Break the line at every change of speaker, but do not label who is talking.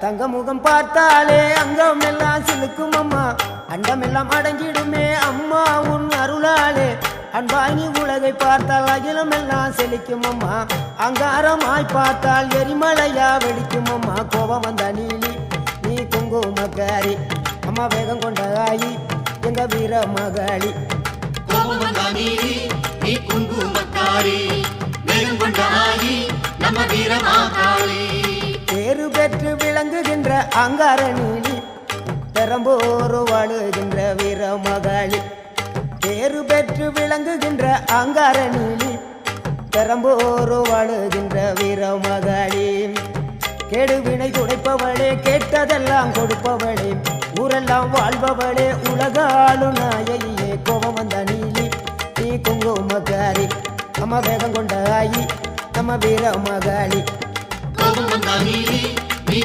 தங்க முகம் பார்த்தாலே அங்கம் எல்லாம் சிலுக்கும் அம்மா அண்டமெல்லாம் அடங்கிடுமே அம்மா உன் அருளாலே அன்பாய் நீ உலகை பார்த்தால் அகிலம் எல்லாம் செழிக்கும் அம்மா அங்காரமாய் பார்த்தால் எரிமலையா வெடிக்கும் அம்மா கோபம் வந்த நீலி நீ குங்குமக்காரி அம்மா வேகம் கொண்ட ஆயி எங்க வீர மகாளி
கோபம் வந்த நீலி நீ குங்குமக்காரி வேகம் கொண்ட ஆயி நம்ம வீர மகாளி
பேரு பெற்று விளங்குகின்ற அங்கார நீலி பெரம்போர் வாழுகின்ற வீர மகாளி பேரு பெற்று விளங்குகின்ற அங்கார நீலி பெரம்போர் வாழுகின்ற வீர மகாளி கேடுவினை துடைப்பவளே கேட்டதெல்லாம் கொடுப்பவளே ஊரெல்லாம் வாழ்பவளே உலகாலும் நாயகியே கோபம் வந்த நீலி நீ குங்குமக்காரி அம்மா வேகம் கொண்ட ஆயி நம்ம வீர மகாளி
கோபம் வந்த நீலி நீ